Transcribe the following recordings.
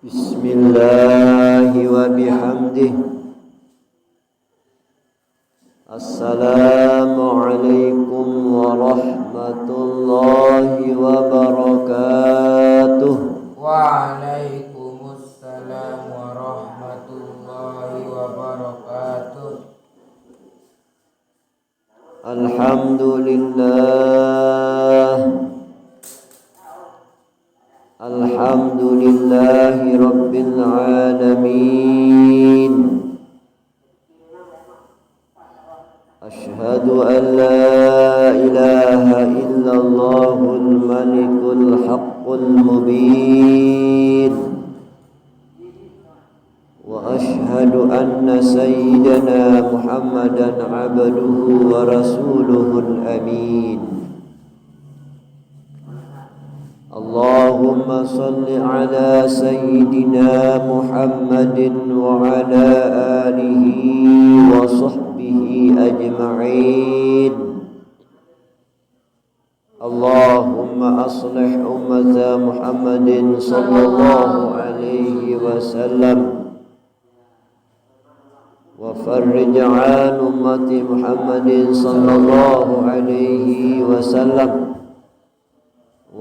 Bismillahi wa bihamdih. Assalamualaikum warahmatullahi wabarakatuh. Waalaikumsalam warahmatullahi wabarakatuh. Alhamdulillahi rabbil alamin. Ashhadu an la ilaha illallahul malikul haqqul mubin. Wa ashhadu anna sayyidana Muhammadan abduhu wa rasuluhul amin. Allahumma salli ala sayyidina Muhammadin wa ala alihi wa sahbihi ajma'in. Allahumma aslih ummata Muhammadin sallallahu alaihi wasallam wa farrij an ummati Muhammadin sallallahu alaihi wasallam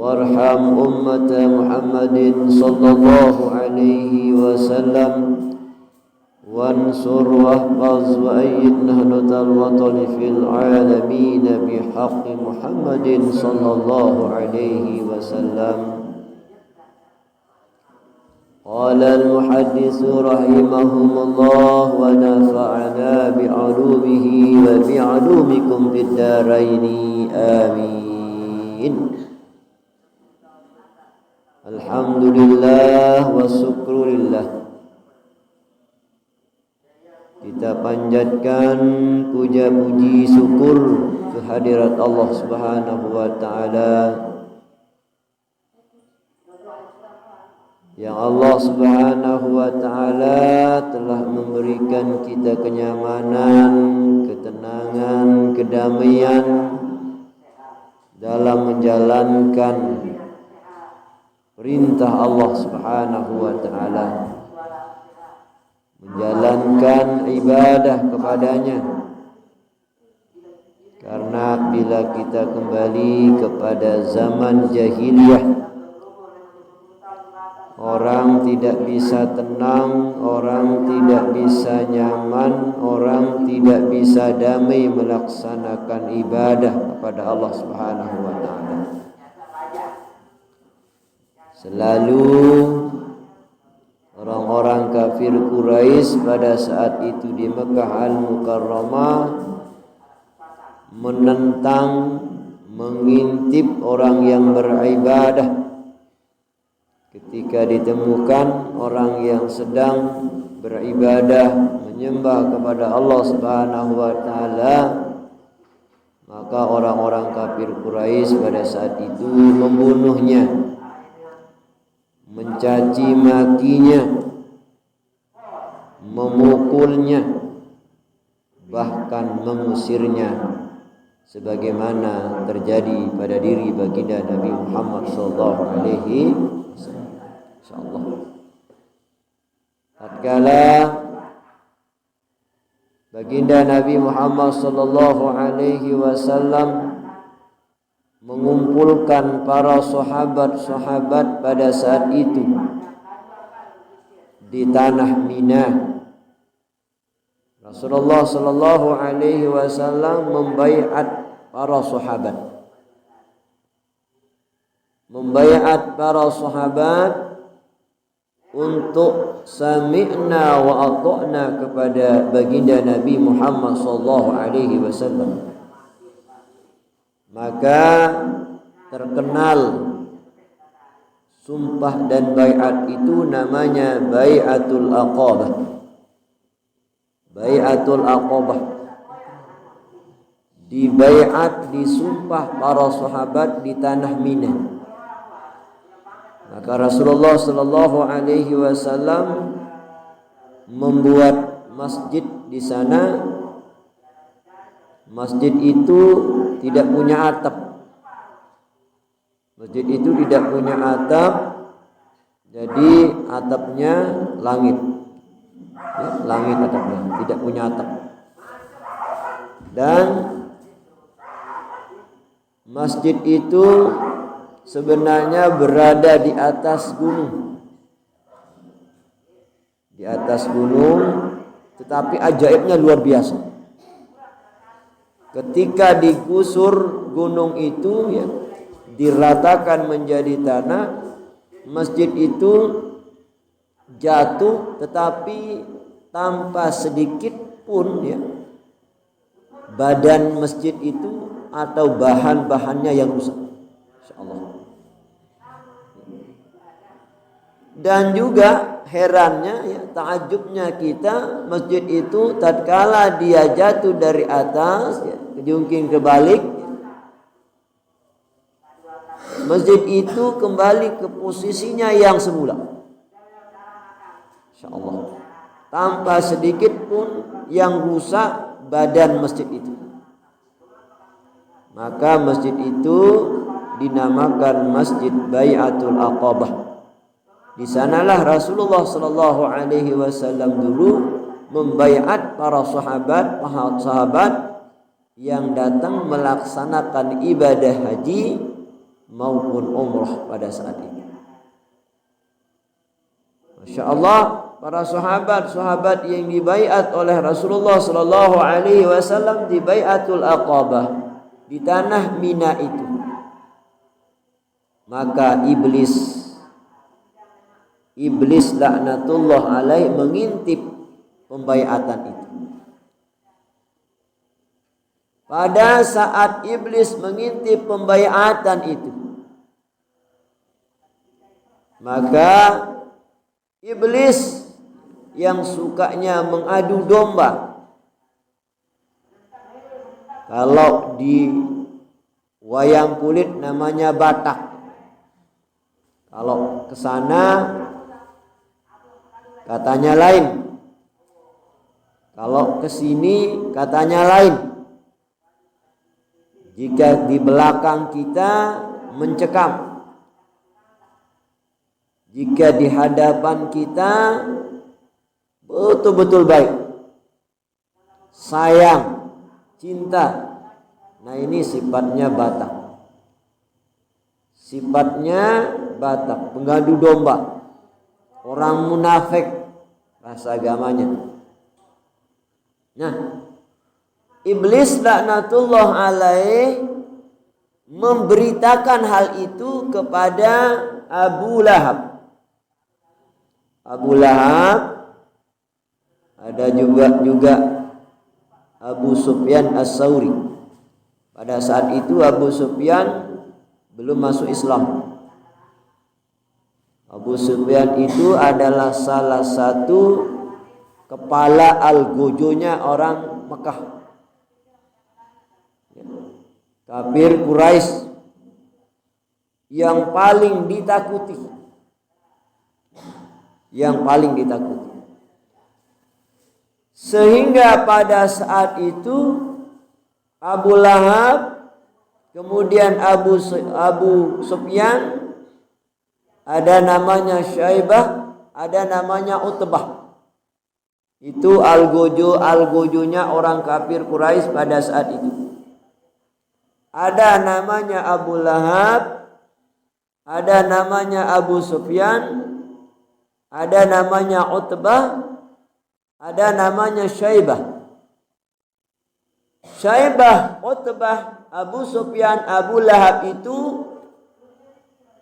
warham ummata Muhammadin sallallahu alaihi wasallam wansur wahfaz wa ayyid nahdatal watani fil alamin bihaqqi Muhammadin sallallahu alaihi wasallam. Qala al-muhadditsu rahimahumullah wa nafa'ana bi'ulumihi wa bi'ulumikum fid dharaini amin. Alhamdulillah wa syukrulillah. Kita panjatkan puja puji syukur kehadirat Allah Subhanahu wa taala yang Allah Subhanahu wa taala telah memberikan kita kenyamanan, ketenangan, kedamaian dalam menjalankan perintah Allah Subhanahu wa taala, menjalankan ibadah kepadanya. Karena bila kita kembali kepada zaman jahiliyah, orang tidak bisa tenang, orang tidak bisa nyaman, orang tidak bisa damai melaksanakan ibadah kepada Allah Subhanahu wa taala. Selalu orang-orang kafir Quraisy pada saat itu di Mekah Al-Mukarramah menentang, mengintip orang yang beribadah. Ketika ditemukan orang yang sedang beribadah, menyembah kepada Allah Subhanahu wa taala, maka orang-orang kafir Quraisy pada saat itu membunuhnya, mencaci makinya, memukulnya, bahkan mengusirnya, sebagaimana terjadi pada diri baginda Nabi Muhammad sallallahu alaihi wasallam. Insyaallah. Tatkala baginda Nabi Muhammad sallallahu alaihi wasallam mengumpulkan para sahabat-sahabat pada saat itu di tanah Mina, Rasulullah sallallahu alaihi wasallam membaiat para sahabat. Membaiat para sahabat untuk sami'na wa ata'na kepada baginda Nabi Muhammad sallallahu alaihi wasallam. Maka terkenal sumpah dan baiat itu namanya baiatul aqabah. Baiatul aqabah. Di baiat, disumpah para sahabat di tanah Mina. Maka Rasulullah sallallahu alaihi wasallam membuat masjid di sana. Masjid itu tidak punya atap. Masjid itu tidak punya atap Jadi atapnya langit. Ya, langit atapnya, tidak punya atap. Dan masjid itu sebenarnya berada di atas gunung. Di atas gunung, tetapi ajaibnya luar biasa. Ketika digusur gunung itu, ya, diratakan menjadi tanah, masjid itu jatuh tetapi tanpa sedikit pun, ya, badan masjid itu atau bahan-bahannya yang rusak. Insyaallah. Dan juga herannya, ya, takjubnya kita, masjid itu tatkala dia jatuh dari atas, ya, kejungking kebalik, masjid itu kembali ke posisinya yang semula. Insyaallah. Tanpa sedikit pun yang rusak badan masjid itu. Maka masjid itu dinamakan Masjid Bai'atul Aqabah. Di sanalah Rasulullah sallallahu alaihi wasallam dulu membaiat para sahabat yang datang melaksanakan ibadah haji maupun umrah pada saat itu. Masya Allah, para sahabat yang dibaiat oleh Rasulullah sallallahu alaihi wasallam di Bai'atul Aqabah, di tanah Mina itu. Maka iblis laknatullah alaih mengintip pembaiatan itu. Pada saat iblis mengintip pembaiatan itu, maka iblis yang sukanya mengadu domba, kalau di wayang kulit namanya batak. Kalau ke sana katanya lain. Kalau ke sini katanya lain. Jika di belakang kita mencekam, jika di hadapan kita betul-betul baik, sayang, cinta. Nah, ini sifatnya batak. Sifatnya batak, pengadu domba, orang munafik rasa agamanya. Nah, iblis laknatullah alaih memberitakan hal itu kepada Abu Lahab. Abu Lahab, ada juga Abu Sufyan As-Sauri. Pada saat itu Abu Sufyan belum masuk Islam. Abu Sufyan itu adalah salah satu kepala algojonya orang Mekah. Kafir Quraisy yang paling ditakuti. Yang paling ditakuti. Sehingga pada saat itu Abu Lahab, kemudian Abu Sufyan, ada namanya Syaibah, ada namanya Utbah. Itu algojonya orang kafir Quraisy pada saat itu. Ada namanya Abu Lahab, ada namanya Abu Sufyan, ada namanya Utbah, ada namanya Syaibah. Syaibah, Utbah, Abu Sufyan, Abu Lahab itu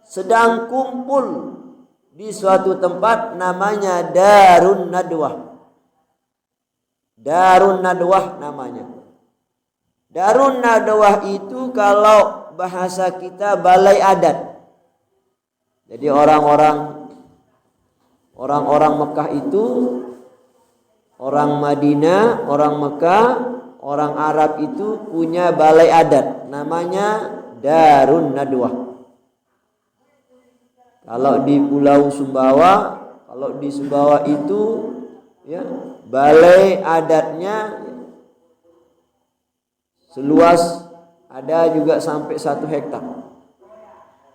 sedang kumpul di suatu tempat namanya Darun Nadwah. Darun Nadwah namanya. Darun Nadwah itu kalau bahasa kita balai adat. Jadi orang-orang Mekah itu, orang Madinah, orang Mekah, orang Arab itu punya balai adat namanya Darun Nadwah. Kalau di Pulau Sumbawa, kalau di Sumbawa itu, ya, balai adatnya seluas ada juga sampai 1 hektar.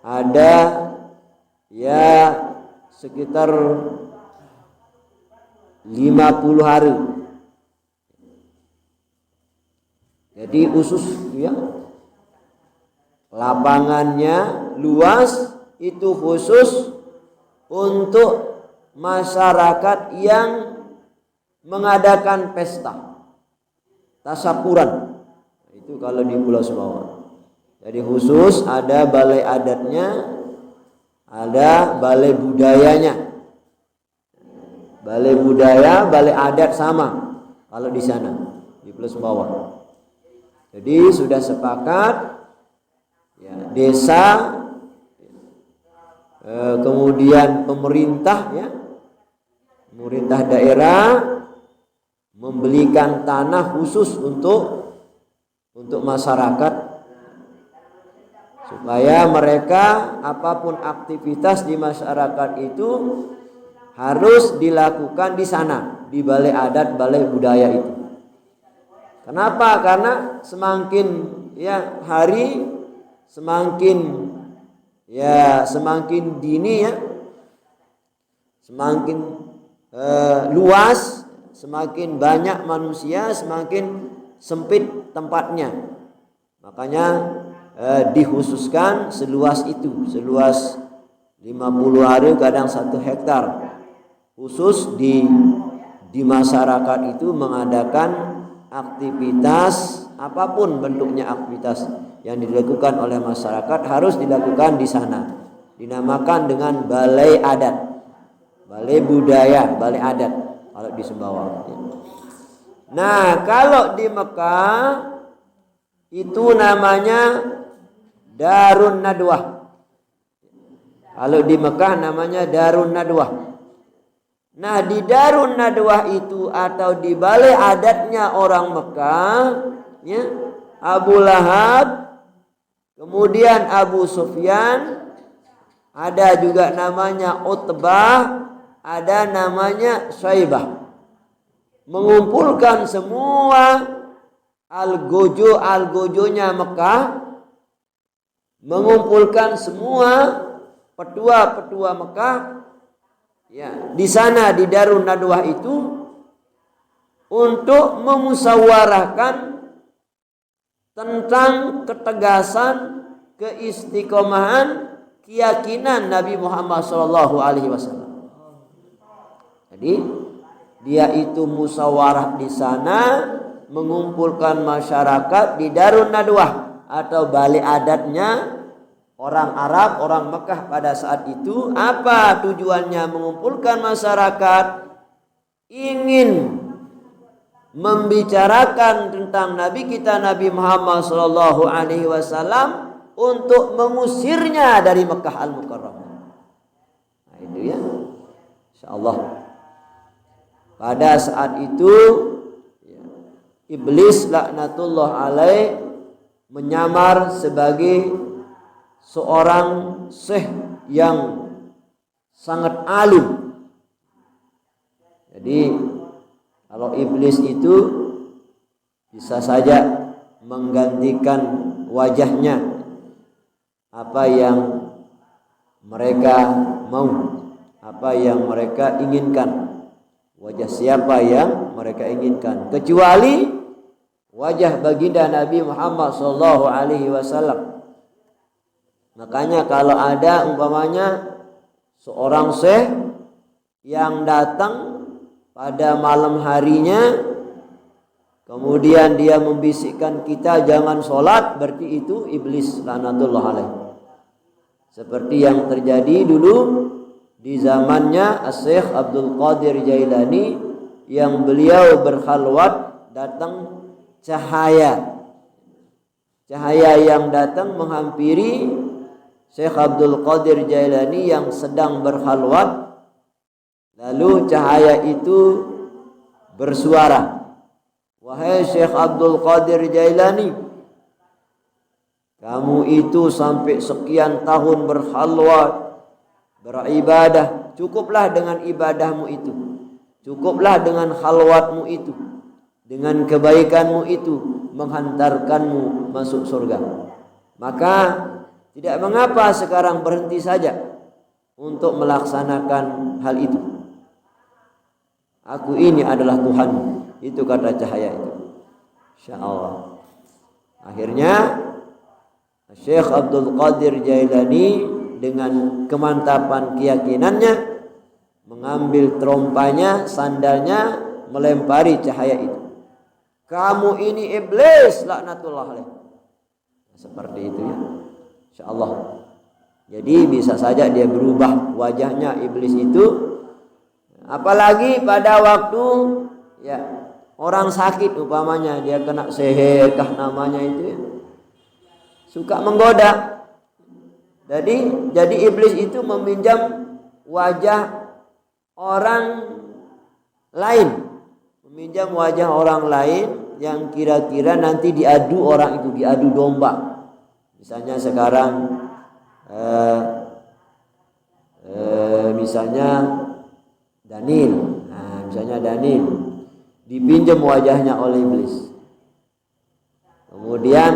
Ada ya sekitar 50 hari. Jadi khusus ya, lapangannya luas, itu khusus untuk masyarakat yang mengadakan pesta tasyakuran. Itu kalau di Pulau Sumbawa. Jadi khusus ada balai adatnya, ada balai budayanya. Balai budaya, balai adat sama kalau di sana di Pulau Sumbawa. Jadi sudah sepakat ya, desa, kemudian pemerintah ya, pemerintah daerah membelikan tanah khusus untuk masyarakat, supaya mereka apapun aktivitas di masyarakat itu harus dilakukan di sana, di balai adat, balai budaya itu. Kenapa? Karena semakin ya hari semakin dini ya, semakin luas, semakin banyak manusia, semakin sempit tempatnya. Makanya dikhususkan seluas itu, seluas 50 hari, kadang 1 hektar, khusus di masyarakat itu mengadakan aktivitas apapun bentuknya, aktivitas yang dilakukan oleh masyarakat harus dilakukan di sana. Dinamakan dengan balai adat, balai budaya, balai adat kalau di Sumbawa. Nah, kalau di Mekah itu namanya Darun Nadwah. Kalau di Mekah namanya Darun Nadwah. Nah, di Darun Nadwah itu atau di balai adatnya orang Mekah ya, Abu Lahab, kemudian Abu Sufyan, ada juga namanya Utbah, ada namanya Syaibah. Mengumpulkan semua algojo-algojonya Mekah, mengumpulkan semua petua-petua Mekah ya, di sana di Darun Nadwah itu untuk memusyawarahkan tentang ketegasan, keistiqomahan, keyakinan Nabi Muhammad SAW. Jadi dia itu musyawarah di sana, mengumpulkan masyarakat di Darun Nadwah atau balai adatnya orang Arab, orang Mekah pada saat itu. Apa tujuannya mengumpulkan masyarakat? Ingin membicarakan tentang Nabi kita Nabi Muhammad SAW untuk mengusirnya dari Mekah Al-Mukarramah. Nah, itu ya, insyaallah. Pada saat itu ya, Iblis laknatullah alaih menyamar sebagai seorang syekh yang sangat alim. Jadi kalau iblis itu bisa saja menggantikan wajahnya apa yang mereka mau, apa yang mereka inginkan, wajah siapa yang mereka inginkan, kecuali wajah baginda Nabi Muhammad SAW. Makanya kalau ada umpamanya seorang syekh yang datang pada malam harinya, kemudian dia membisikkan kita jangan sholat, berarti itu iblis laknatullah alaih. Seperti yang terjadi dulu di zamannya Syekh Abdul Qadir Jailani, yang beliau berkhalwat, datang cahaya yang datang menghampiri Syekh Abdul Qadir Jailani yang sedang berkhalwat. Lalu cahaya itu bersuara, "Wahai Syekh Abdul Qadir Jailani, kamu itu sampai sekian tahun berkhalwat, beribadah, cukuplah dengan ibadahmu itu, cukuplah dengan khalwatmu itu, dengan kebaikanmu itu menghantarkanmu masuk surga. Maka tidak mengapa sekarang berhenti saja. untuk melaksanakan hal itu. Aku ini adalah Tuhan. Itu kata cahaya itu. Insyaallah. Akhirnya Syekh Abdul Qadir Jailani dengan kemantapan keyakinannya mengambil terompanya, sandalnya, melempari cahaya itu. Kamu ini iblis, laknatullah alaih. Seperti itu ya. Insyaallah. Jadi bisa saja dia berubah wajahnya iblis itu. Apalagi pada waktu ya orang sakit umpamanya dia kena sihir kah namanya itu ya. Suka menggoda. Jadi iblis itu meminjam wajah orang lain, meminjam wajah orang lain yang kira-kira nanti diadu orang itu, diadu domba. Misalnya sekarang misalnya Daniel, misalnya Daniel dipinjam wajahnya oleh iblis. Kemudian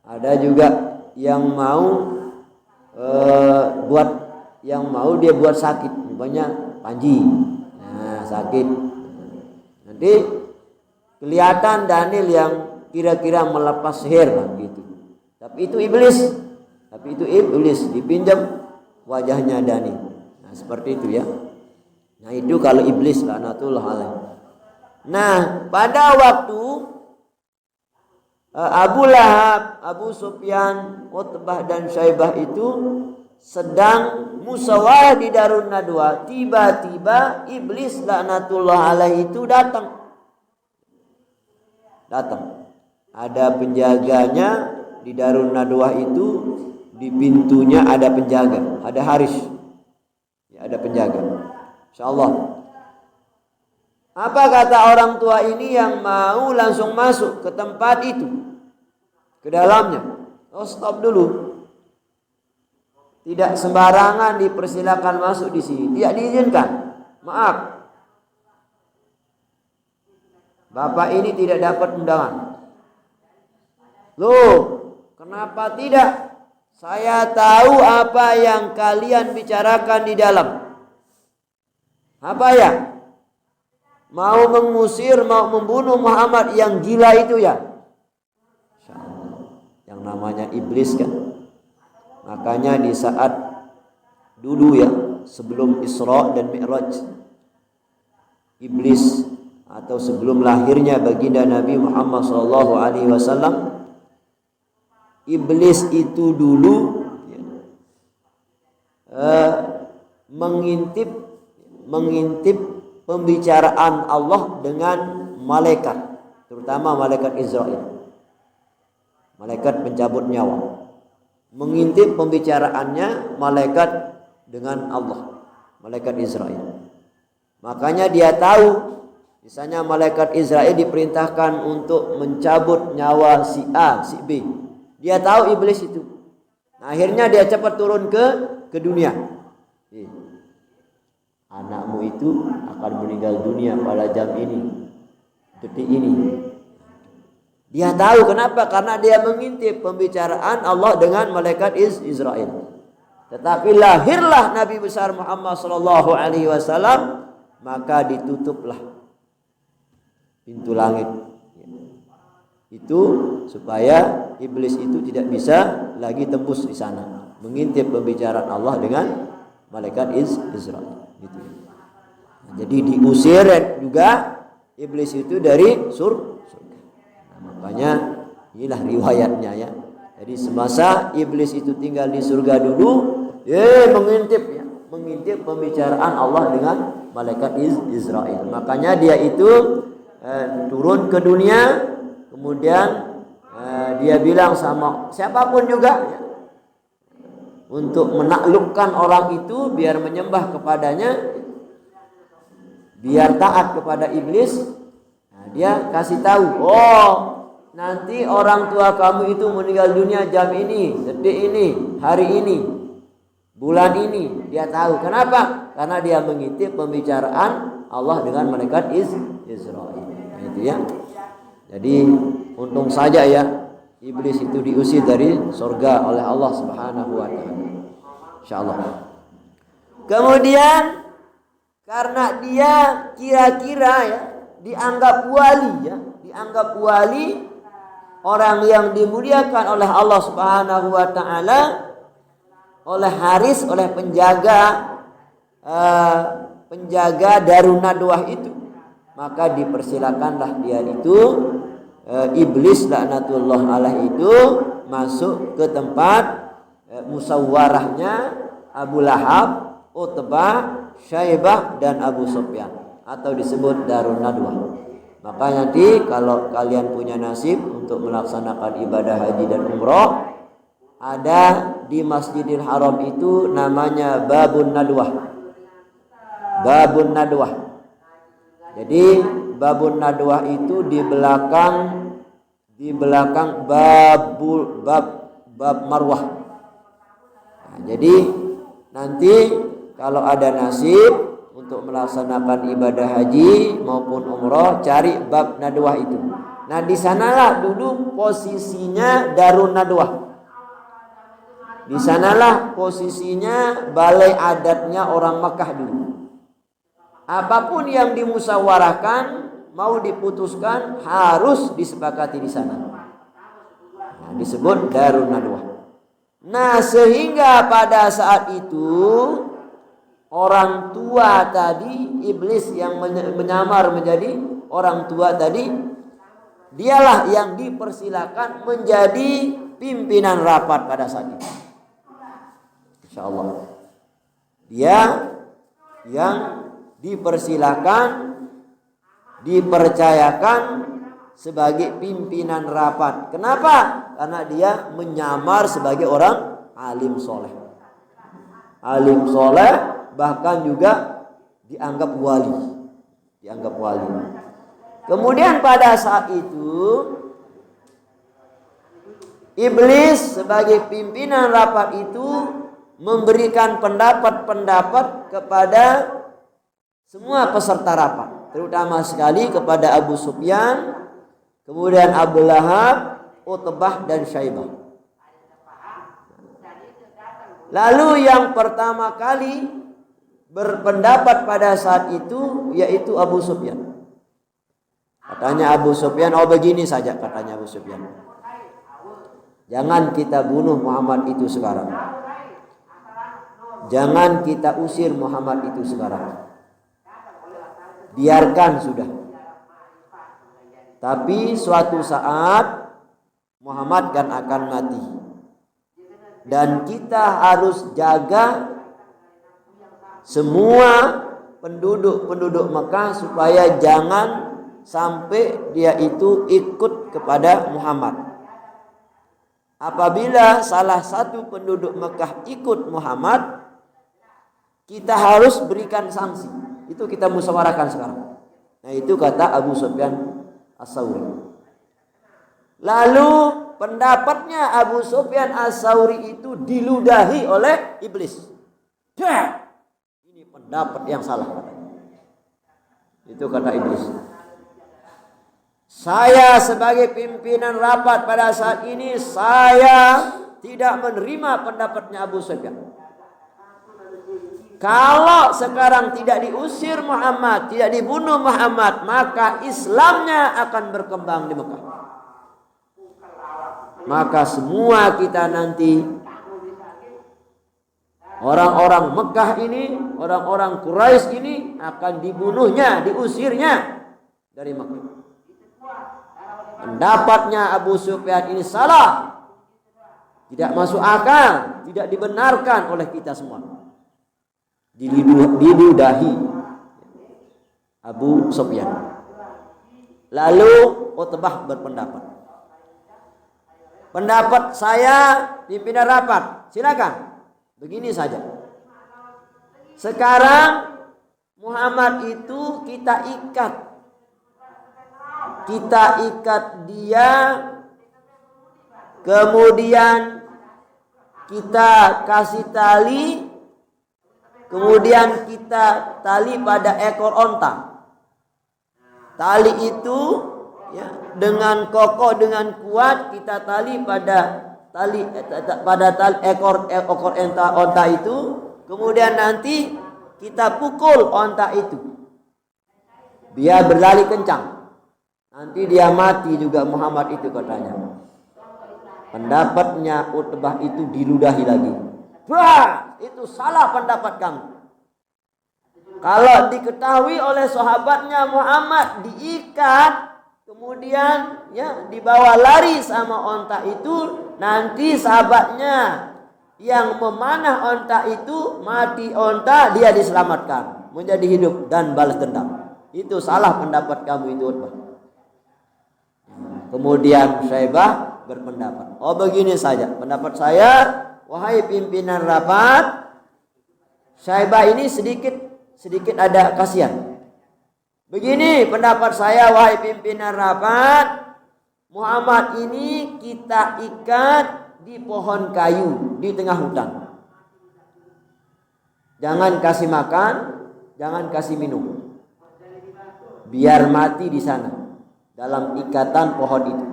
ada juga yang mau dia buat sakit, umpamanya Panji. Nah, sakit. Nanti kelihatan Daniel yang kira-kira melepas sihir gitu. Tapi itu iblis dipinjam wajahnya Daniel. Nah, seperti itu ya. Nah, itu kalau iblis laknatullah alaih. Nah, pada waktu Abu Lahab, Abu Sufyan, Utbah dan Syaibah itu sedang musyawarah di Darun Nadwa, tiba-tiba iblis laknatullah alaih itu datang. Ada penjaganya di Darun Nadwa itu, di pintunya ada penjaga, ada haris. Ya, ada penjaga. Insyaallah. Apa kata orang tua ini yang mau langsung masuk ke tempat itu, ke dalamnya? Oh, stop dulu. Tidak sembarangan dipersilakan masuk di sini. Tidak diizinkan. Maaf. Bapak ini tidak dapat undangan. Loh, kenapa tidak? Saya tahu apa yang kalian bicarakan di dalam. Apa ya? Mau mengusir, mau membunuh Muhammad yang gila itu ya. Yang namanya iblis kan. Makanya di saat dulu ya, sebelum Isra dan Mi'raj, iblis atau sebelum lahirnya baginda Nabi Muhammad SAW, iblis itu dulu mengintip pembicaraan Allah dengan malaikat, terutama malaikat Israel, malaikat pencabut nyawa. Mengintip pembicaraannya malaikat dengan Allah, malaikat Israel. Makanya dia tahu, misalnya malaikat Israel diperintahkan untuk mencabut nyawa si A, si B. Dia tahu iblis itu. Nah, akhirnya dia cepat turun ke dunia. Anakmu itu akan meninggal dunia pada jam ini, detik ini. Dia tahu kenapa? Karena dia mengintip pembicaraan Allah dengan malaikat Israel. Tetapi lahirlah Nabi besar Muhammad SAW, maka ditutuplah pintu langit. Itu supaya iblis itu tidak bisa lagi tembus di sana, mengintip pembicaraan Allah dengan malaikat Israel. Gitu. Jadi diusir juga iblis itu dari surga. Makanya inilah riwayatnya ya. Jadi semasa iblis itu tinggal di surga dulu, mengintip pembicaraan Allah dengan malaikat Israel. Makanya dia itu turun ke dunia, kemudian dia bilang sama siapapun juga ya, untuk menaklukkan orang itu biar menyembah kepadanya, biar taat kepada iblis. Nah, dia kasih tahu, nanti orang tua kamu itu meninggal dunia jam ini, detik ini, hari ini, bulan ini. Dia tahu. Kenapa? Karena dia mengintip pembicaraan Allah dengan malaikat Israel. Itu ya. Jadi untung saja ya iblis itu diusir dari surga oleh Allah Subhanahu wa taala. Insyaallah. Kemudian karena dia kira-kira ya dianggap wali, orang yang dimuliakan oleh Allah Subhanahu wa taala, oleh Haris, oleh penjaga Darun Nadwah itu, maka dipersilakanlah dia itu iblis laknatullah alaih itu masuk ke tempat musyawarahnya Abu Lahab, Utbah, Syaibah dan Abu Sufyan, atau disebut Darun Nadwah. Maka nanti kalau kalian punya nasib untuk melaksanakan ibadah haji dan umroh, ada di Masjidil Haram itu namanya Babun Nadwah. Babun Nadwah. Jadi Babun Nadwah itu di belakang bab Marwah. Nah, jadi nanti kalau ada nasib untuk melaksanakan ibadah haji maupun umroh, cari bab Nadwah itu. Nah, di sanalah duduk posisinya Darun Nadwah. Di sanalah posisinya balai adatnya orang Makkah dulu. Apapun yang dimusyawarahkan, mau diputuskan, harus disepakati di sana. Nah, disebut Darun Nadwah. Nah, sehingga pada saat itu orang tua tadi, iblis yang menyamar menjadi orang tua tadi, dialah yang dipersilakan menjadi pimpinan rapat pada saat itu. Insyaallah. Dia yang dipercayakan sebagai pimpinan rapat. Kenapa? Karena dia menyamar sebagai orang alim soleh. Alim soleh, bahkan juga dianggap wali. Kemudian pada saat itu iblis sebagai pimpinan rapat itu memberikan pendapat-pendapat kepada semua peserta rapat, terutama sekali kepada Abu Sufyan, kemudian Abu Lahab, Utbah dan Syaibah. Lalu yang pertama kali berpendapat pada saat itu yaitu Abu Sufyan. Katanya Abu Sufyan, begini saja katanya Abu Sufyan. Jangan kita bunuh Muhammad itu sekarang. Jangan kita usir Muhammad itu sekarang. Biarkan sudah. Tapi suatu saat Muhammad kan akan mati. Dan kita harus jaga semua penduduk Mekah supaya jangan sampai dia itu ikut kepada Muhammad. Apabila salah satu penduduk Mekah ikut Muhammad, kita harus berikan sanksi. Itu kita musyawarahkan sekarang. Nah, itu kata Abu Sufyan As-Sawri. Lalu pendapatnya Abu Sufyan As-Sawri itu diludahi oleh iblis. Ini pendapat yang salah. Itu kata iblis. Saya sebagai pimpinan rapat pada saat ini, saya tidak menerima pendapatnya Abu Sufyan. Kalau sekarang tidak diusir Muhammad, tidak dibunuh Muhammad, maka Islamnya akan berkembang di Mekah. Maka semua kita nanti, orang-orang Mekah ini, orang-orang Quraisy ini akan dibunuhnya, diusirnya dari Mekah. Pendapatnya Abu Sufyan ini salah, tidak masuk akal, tidak dibenarkan oleh kita semua. Diludahi Abu Sufyan. Lalu Utbah berpendapat. Pendapat saya pimpinan rapat, silakan. Begini saja. Sekarang Muhammad itu kita ikat dia, kemudian kita kasih tali, kemudian kita tali pada ekor onta. Tali itu ya, dengan kokoh, dengan kuat kita tali pada ekor onta itu, kemudian nanti kita pukul onta itu, dia berlari kencang, nanti dia mati juga Muhammad itu katanya. Pendapatnya Utbah itu diludahi lagi. Wah, itu salah pendapat kamu. Kalau diketahui oleh sahabatnya Muhammad diikat, kemudian ya dibawa lari sama onta itu, nanti sahabatnya yang memanah onta itu mati onta, dia diselamatkan menjadi hidup dan balas dendam. Itu salah pendapat kamu itu Utbah. Kemudian Syaibah berpendapat, oh begini saja pendapat saya, wahai pimpinan rapat. Syaibah ini sedikit ada kasihan. Begini pendapat saya, wahai pimpinan rapat, Muhammad ini kita ikat di pohon kayu di tengah hutan. Jangan kasih makan, jangan kasih minum. Biar mati di sana dalam ikatan pohon itu.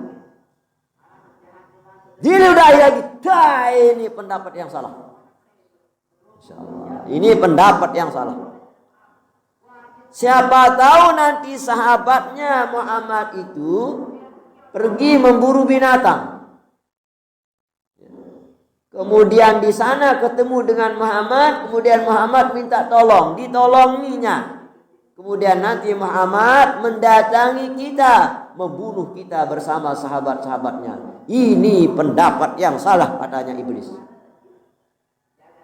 Diludahi lagi. Ini pendapat yang salah. Insyaallah. Ini pendapat yang salah. Siapa tahu nanti sahabatnya Muhammad itu pergi memburu binatang. Kemudian di sana ketemu dengan Muhammad, kemudian Muhammad minta tolong, ditolonginya. Kemudian nanti Muhammad mendatangi kita, membunuh kita bersama sahabat-sahabatnya. Ini pendapat yang salah katanya iblis.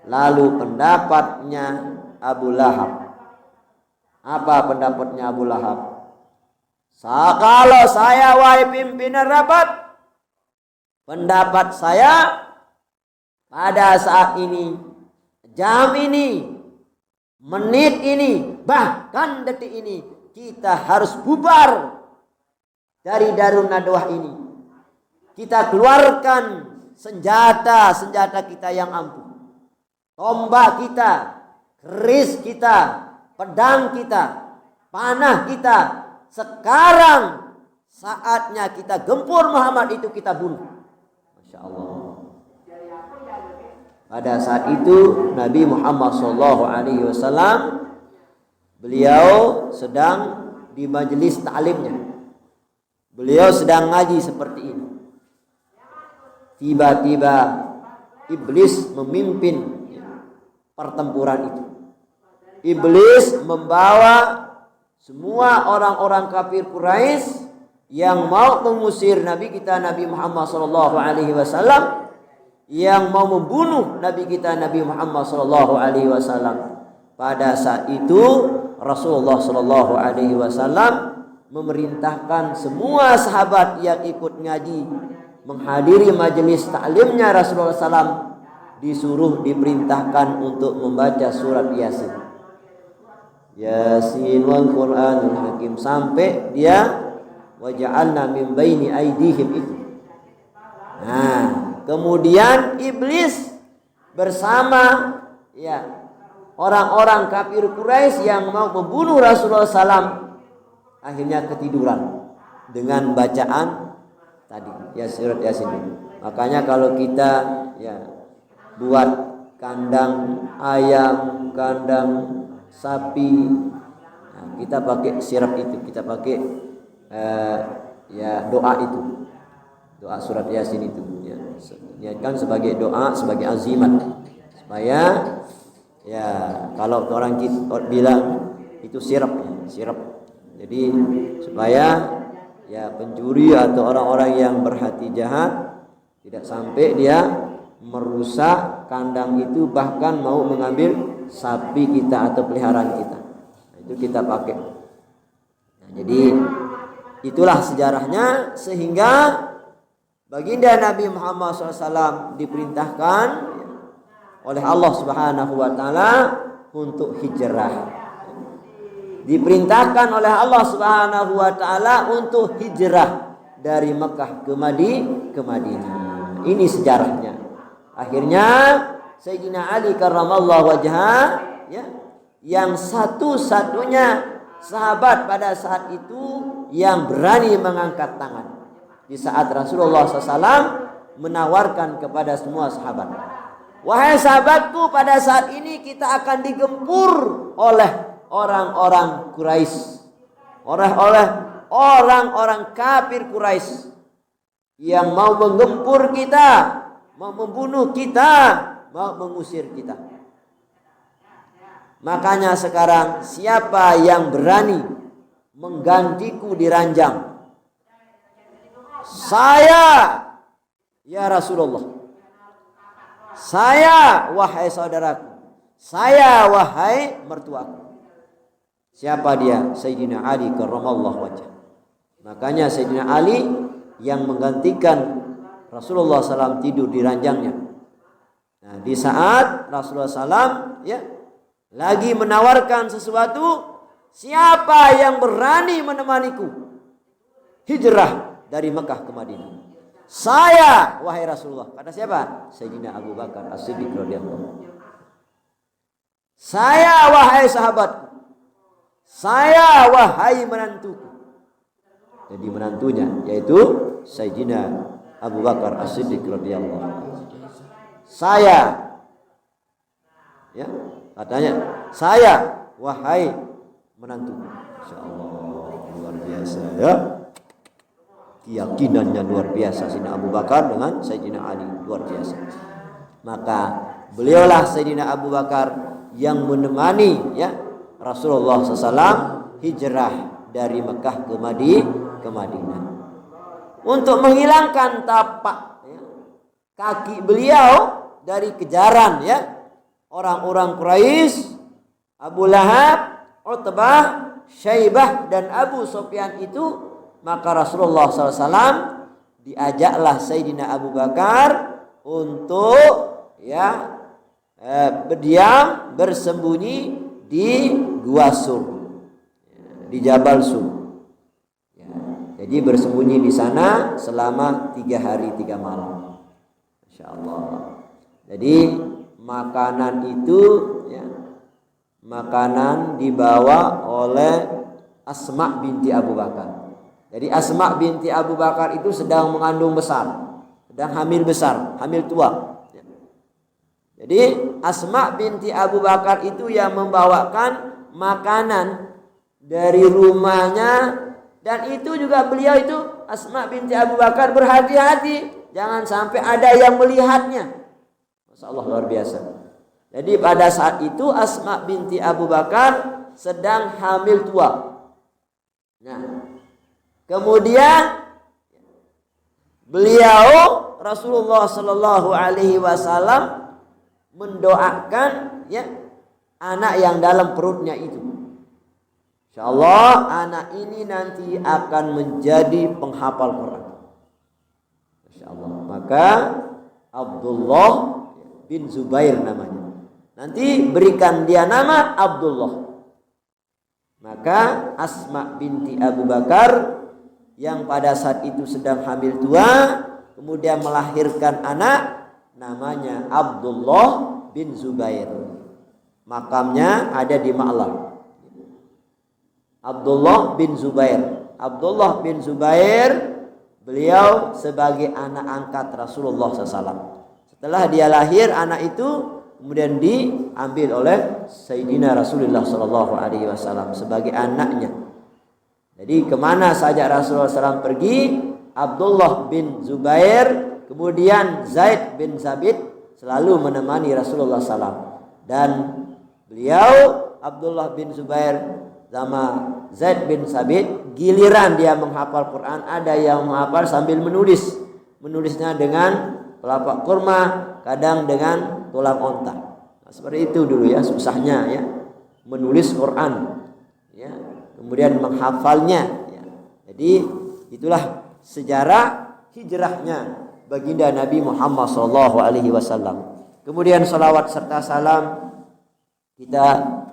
Lalu pendapatnya Abu Lahab. Apa pendapatnya Abu Lahab? Kalau saya, wahai pimpinan rapat, pendapat saya pada saat ini, jam ini, menit ini, bahkan detik ini, kita harus bubar dari Darun Nadwah ini. Kita keluarkan senjata kita yang ampuh, tombak kita, keris kita, pedang kita, panah kita. Sekarang saatnya kita gempur Muhammad itu, kita bunuh. Masya Allah. Pada saat itu Nabi Muhammad SAW beliau sedang di majelis ta'limnya. Beliau sedang ngaji seperti ini. Tiba-tiba iblis memimpin pertempuran itu. Iblis membawa semua orang-orang kafir Quraisy yang mau mengusir Nabi kita Nabi Muhammad SAW, yang mau membunuh Nabi kita Nabi Muhammad SAW. Pada saat itu Rasulullah SAW memerintahkan semua sahabat yang ikut ngaji menghadiri majelis taklimnya Rasulullah SAW, disuruh diperintahkan untuk membaca surat Yasin. Yasin wal Qur'anul Hakim, sampai dia waja'alna min baini aidihim itu. Nah, kemudian iblis bersama orang-orang kafir Quraisy yang mau membunuh Rasulullah SAW akhirnya ketiduran dengan bacaan tadi surat Yasin. Makanya kalau kita buat kandang ayam, kandang sapi, kita pakai sirap itu, kita pakai doa itu, doa surat Yasin itu, niatkan sebagai doa, sebagai azimat, supaya kalau orang bilang itu sirap, jadi supaya pencuri atau orang-orang yang berhati jahat tidak sampai dia merusak kandang itu, bahkan mau mengambil sapi kita atau peliharaan kita. Itu kita pakai. Nah, jadi itulah sejarahnya, sehingga baginda Nabi Muhammad SAW diperintahkan oleh Allah Subhanahu wa taala untuk hijrah. Diperintahkan oleh Allah Subhanahu wa taala untuk hijrah dari Mekah ke Madinah. Ini sejarahnya. Akhirnya Sayyidina Ali karramallahu wajhah, yang satu-satunya sahabat pada saat itu yang berani mengangkat tangan. Di saat Rasulullah SAW menawarkan kepada semua sahabat, wahai sahabatku, pada saat ini kita akan digempur oleh orang-orang Quraisy, oleh orang-orang kafir Quraisy yang mau menggempur kita, mau membunuh kita, mau mengusir kita. Makanya sekarang siapa yang berani menggantiku di ranjang? Saya, ya Rasulullah. Saya, wahai saudaraku. Saya, wahai mertuaku. Siapa dia? Sayyidina Ali karramallahu wajhah. Makanya Sayyidina Ali yang menggantikan Rasulullah SAW tidur di ranjangnya. Nah, di saat Rasulullah SAW lagi menawarkan sesuatu, siapa yang berani menemaniku hijrah dari Mekah ke Madinah? Saya, wahai Rasulullah. Kata siapa? Sayyidina Abu Bakar As-Siddiq radhiyallahu. Saya, wahai sahabatku. Saya, wahai menantuku. Jadi menantunya yaitu Sayyidina Abu Bakar As-Siddiq radhiyallahu. Saya, ya, katanya saya, wahai menantuku. Insyaallah luar biasa ya. Keyakinannya luar biasa Sayyidina Abu Bakar dengan Sayyidina Ali, luar biasa. Maka beliaulah Sayyidina Abu Bakar yang menemani Rasulullah SAW hijrah dari Mekah ke Madinah untuk menghilangkan tapak kaki beliau dari kejaran orang-orang Quraisy, Abu Lahab, Utbah, Syaibah dan Abu Sufyan itu. Maka Rasulullah SAW diajaklah Sayyidina Abu Bakar untuk berdiam, bersembunyi di Gua Sur, di Jabal Sur. Jadi bersembunyi di sana selama 3 hari 3 malam. Masya Allah. Jadi makanan itu makanan dibawa oleh Asma binti Abu Bakar. Jadi Asma binti Abu Bakar itu sedang mengandung besar, sedang hamil besar, hamil tua. Jadi Asma binti Abu Bakar itu yang membawakan makanan dari rumahnya, dan itu juga beliau itu Asma binti Abu Bakar berhati-hati jangan sampai ada yang melihatnya. Masya Allah luar biasa. Jadi pada saat itu Asma binti Abu Bakar sedang hamil tua. Nah, kemudian beliau Rasulullah Sallallahu Alaihi Wasallam mendoakan anak yang dalam perutnya itu. Insyaallah anak ini nanti akan menjadi penghafal Quran. Insyaallah. Maka Abdullah bin Zubair namanya. Nanti berikan dia nama Abdullah. Maka Asma binti Abu Bakar yang pada saat itu sedang hamil tua, kemudian melahirkan anak namanya Abdullah bin Zubair. Makamnya ada di Ma'lah. Abdullah bin Zubair. Abdullah bin Zubair beliau sebagai anak angkat Rasulullah SAW. Setelah dia lahir, anak itu kemudian diambil oleh Sayyidina Rasulullah SAW sebagai anaknya. Jadi kemana saja Rasulullah SAW pergi, Abdullah bin Zubair, kemudian Zaid bin Sabit selalu menemani Rasulullah SAW. Dan beliau Abdullah bin Zubair sama Zaid bin Sabit, giliran dia menghafal Quran, ada yang menghafal sambil menulis. Menulisnya dengan telapak kurma, kadang dengan tulang onta. Nah, seperti itu dulu susahnya menulis Quran. Kemudian menghafalnya. Jadi itulah sejarah hijrahnya baginda Nabi Muhammad SAW. Kemudian salawat serta salam kita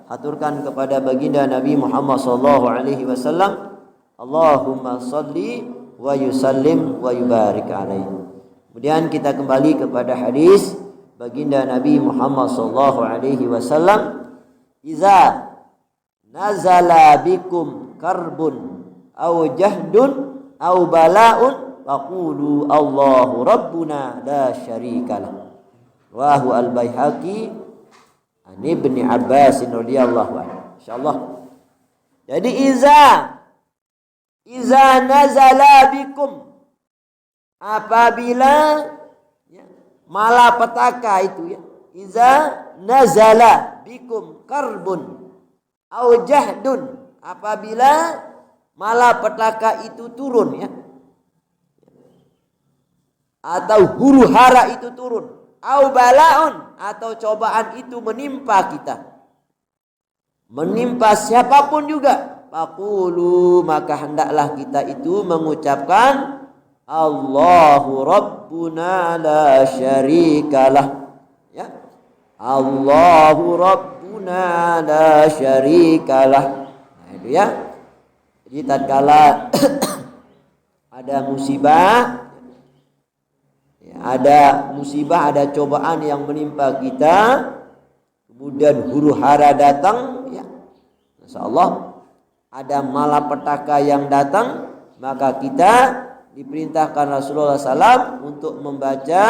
aturkan kepada baginda Nabi Muhammad SAW. Allahumma salli wa yusallim wa yubarik alaihi. Kemudian kita kembali kepada hadis baginda Nabi Muhammad SAW. Iza nazala bikum karbun au jahdun au bala'un faqulu Allahu Rabbuna la syarikalah. Rawahu al-Baihaqi an Ibni Abbas radhiyallahu anhu. Insyaallah. Jadi iza nazala bikum, apabila ya, malapetaka itu ya, iza nazala bikum karbun au jahdun, apabila malapetaka itu turun ya, atau huru hara itu turun, au balaun, atau cobaan itu menimpa kita, menimpa siapapun juga, faqulu, maka hendaklah kita itu mengucapkan Allahu Rabbuna la syarikalah ya, Allahu Rabbuna la syarikalah. Nah itu ya. Jadi tatkala ada musibah, ada cobaan yang menimpa kita, kemudian huru hara datang ya, insyaallah ada malapetaka yang datang, maka kita diperintahkan Rasulullah SAW untuk membaca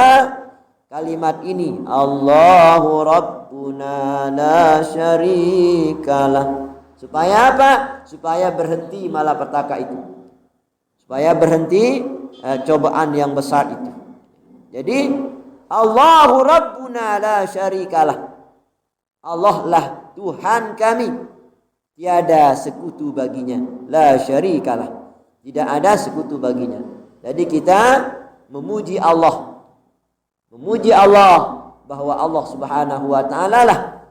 kalimat ini, Allahu Rabbuna la syarikalah. Supaya apa? Supaya berhenti malapetaka itu, supaya berhenti cobaan yang besar itu. Jadi Allahu Rabbuna la syarikalah, Allah lah Tuhan kami, tiada sekutu baginya, la syarikalah, tidak ada sekutu baginya. Jadi kita memuji Allah bahwa Allah Subhanahu wa taala lah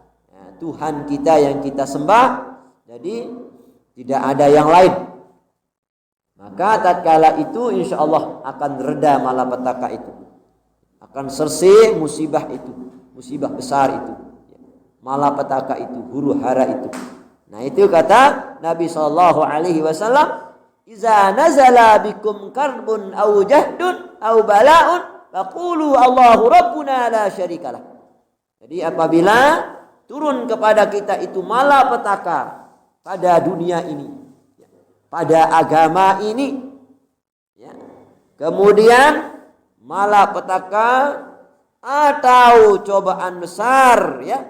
Tuhan kita yang kita sembah. Jadi tidak ada yang lain. Maka tatkala itu insyaallah akan reda malapetaka itu, akan selesai musibah itu, musibah besar itu, malapetaka itu, huru hara itu. Nah itu kata Nabi SAW, iza nazala bikum karbun au jahdun au bala'un faqulu Allahu Rabbuna la syarikalah. Jadi apabila turun kepada kita itu malapetaka pada dunia ini, pada agama ini ya, kemudian malapetaka atau cobaan besar ya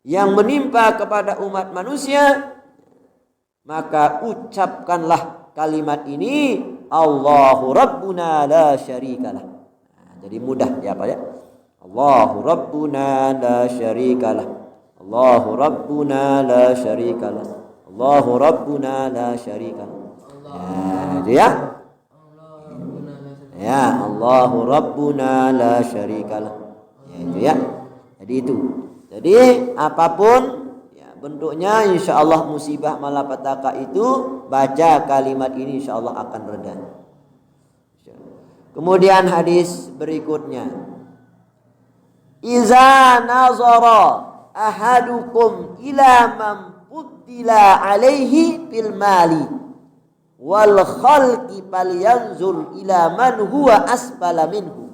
yang menimpa kepada umat manusia, maka ucapkanlah kalimat ini, Allahu Rabbuna la syarikalah. Nah, jadi mudah ya Pak ya. Allahu Rabbuna la syarikalah. Allahu Rabbuna la syarikalah. Allahu Rabbuna la syarikalah. Ya, itu ya. Ya, Allahu Rabbuna la syarikalah. Ya, itu ya. Jadi itu. Jadi apapun ya, bentuknya insyaallah musibah malapetaka itu, baca kalimat ini insyaallah akan reda. Kemudian hadis berikutnya, iza nazara ahadukum ila man fuddila alaihi fil mali wal khalqi falyanzur ila man huwa asfala minhu.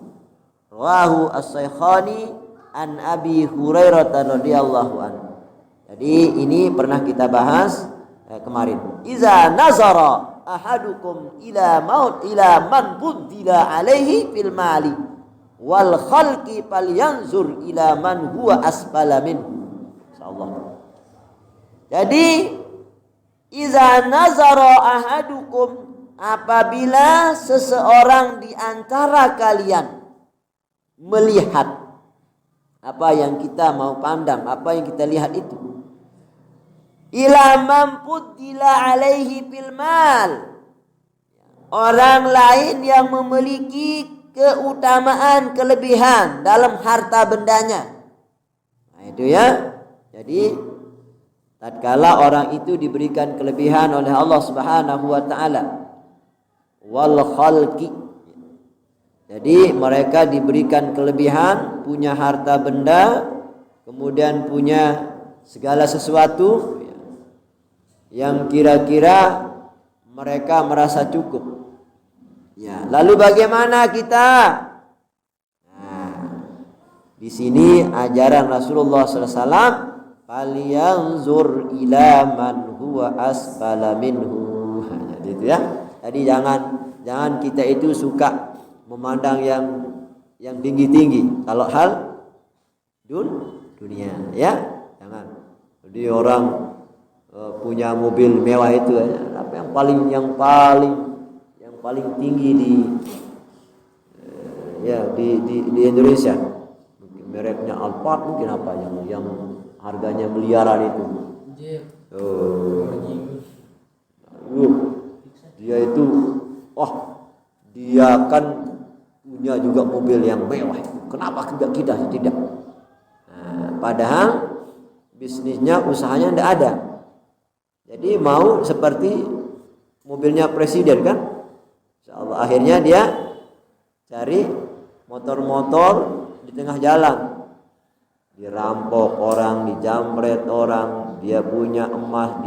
Rawahu as-Saikhani an Abi Hurairah radhiyallahu anhu. Jadi ini pernah kita bahas kemarin. Iza nazara ahadukum ila man fuddila alaihi fil mali wal khalqi falyanzur ila man huwa asfala minhu. Insyaallah. Jadi iza nazara ahadukum, apabila seseorang di antara kalian melihat apa yang kita mau pandang, apa yang kita lihat itu, ila man fuddila alaihi fil mal, orang lain yang memiliki keutamaan, kelebihan dalam harta bendanya. Nah itu ya. Jadi tatkala orang itu diberikan kelebihan oleh Allah Subhanahu wa taala, wal khalqi, jadi mereka diberikan kelebihan, punya harta benda, kemudian punya segala sesuatu yang kira-kira mereka merasa cukup. Ya, lalu bagaimana kita? Nah, di sini ajaran Rasulullah SAW, falyanzur ila man huwa asfala minhu. Jadi itu ya. Jadi jangan jangan kita itu suka memandang yang tinggi-tinggi kalau hal dunia, ya. Jangan. Jadi orang punya mobil mewah itu apa yang paling tinggi di Indonesia. Mungkin mereknya Alphard, mungkin apa yang harganya miliaran itu. Dia itu dia kan punya juga mobil yang mewah. Kenapa kita tidak? Nah, padahal bisnisnya, usahanya tidak ada. Jadi mau seperti mobilnya presiden kan? Insyaallah akhirnya dia cari motor-motor di tengah jalan, dirampok orang, dijamret orang. Dia punya emas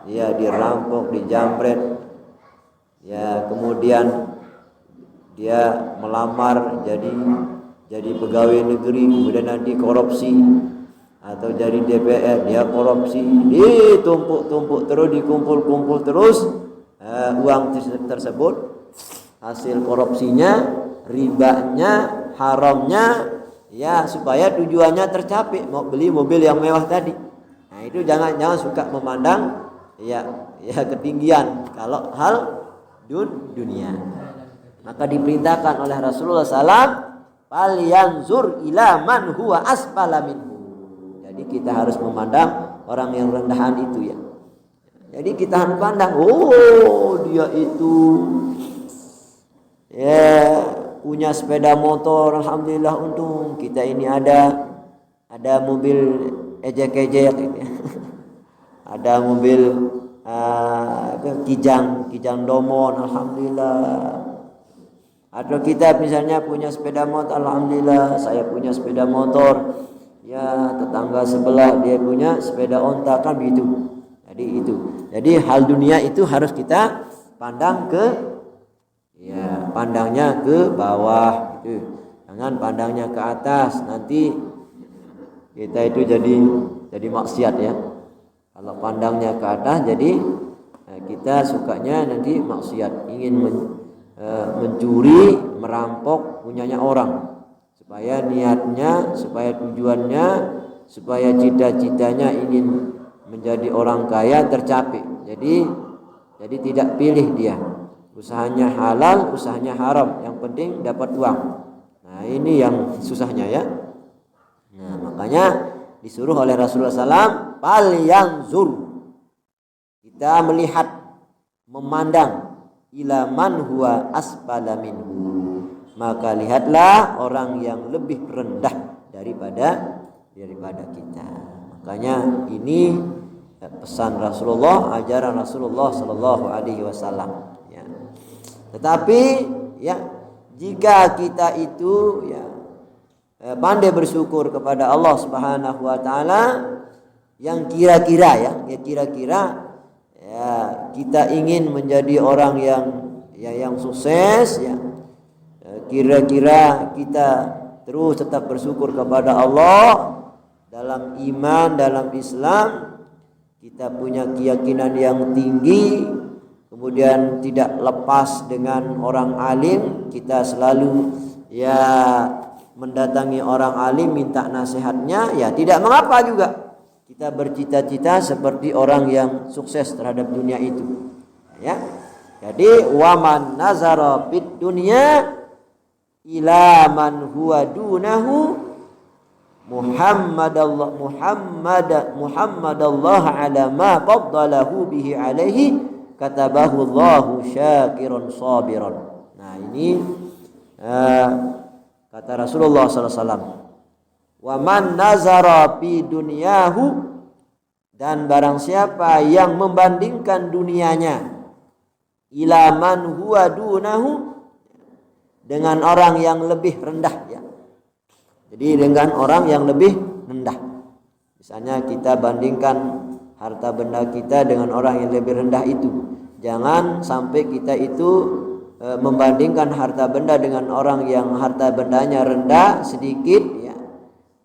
dirampok, dijamret. Ya, kemudian dia melamar jadi pegawai negeri, kemudian nanti korupsi, atau jadi DPR dia korupsi, ditumpuk terus, dikumpul terus uang tersebut, hasil korupsinya, ribanya, haramnya, ya supaya tujuannya tercapai, mau beli mobil yang mewah tadi. Nah itu jangan suka memandang ya ketinggian kalau hal dunia. Maka diperintahkan oleh Rasulullah SAW, falyanzur ila man huwa asfala minhu. Jadi kita harus memandang orang yang rendahan itu ya. Jadi kita harus pandang, dia itu punya sepeda motor, alhamdulillah, untung kita ini ada mobil ejek-ejek gitu ya. Ada mobil kijang domon, alhamdulillah. Atau kita misalnya punya sepeda motor, alhamdulillah, saya punya sepeda motor. Ya, tetangga sebelah dia punya sepeda onta, kan begitu. Jadi hal dunia itu harus kita pandang pandangnya ke bawah gitu. Jangan pandangnya ke atas, nanti kita itu jadi maksiat ya. Kalau pandangnya ke atas, jadi kita sukanya nanti maksiat, ingin mencuri, merampok punyanya orang, supaya niatnya, supaya tujuannya, supaya cita-citanya ingin menjadi orang kaya tercapai. Jadi tidak pilih dia, usahanya halal, usahanya haram, yang penting dapat uang. Nah ini yang susahnya ya. Nah makanya disuruh oleh Rasulullah SAW, falyanzur, kita melihat, memandang, ila man huwa asfala minhu, maka lihatlah orang yang lebih rendah daripada kita. Makanya ini pesan Rasulullah, ajaran Rasulullah sallallahu alaihi wasallam ya. Tetapi ya, jika kita itu pandai bersyukur kepada Allah Subhanahu wa taala, yang kira-kira kita ingin menjadi orang yang sukses ya, kira-kira kita terus tetap bersyukur kepada Allah dalam iman, dalam Islam, kita punya keyakinan yang tinggi, kemudian tidak lepas dengan orang alim, kita selalu mendatangi orang alim minta nasihatnya, ya tidak mengapa juga kita bercita-cita seperti orang yang sukses terhadap dunia itu ya. Jadi waman nazara fid dunya ila man huwa dunahu Muhammadallah ala ma faddalahu bihi alaihi katabahu Allahu syakiran sabiran. Nah ini kata Rasulullah SAW, wa man nazara fi dunyahu, dan barang siapa yang membandingkan dunianya, ila man huwa dunahu, dengan orang yang lebih rendah ya. Jadi dengan orang yang lebih rendah. Misalnya kita bandingkan harta benda kita dengan orang yang lebih rendah itu. Jangan sampai kita itu membandingkan harta benda dengan orang yang harta bendanya rendah sedikit ya,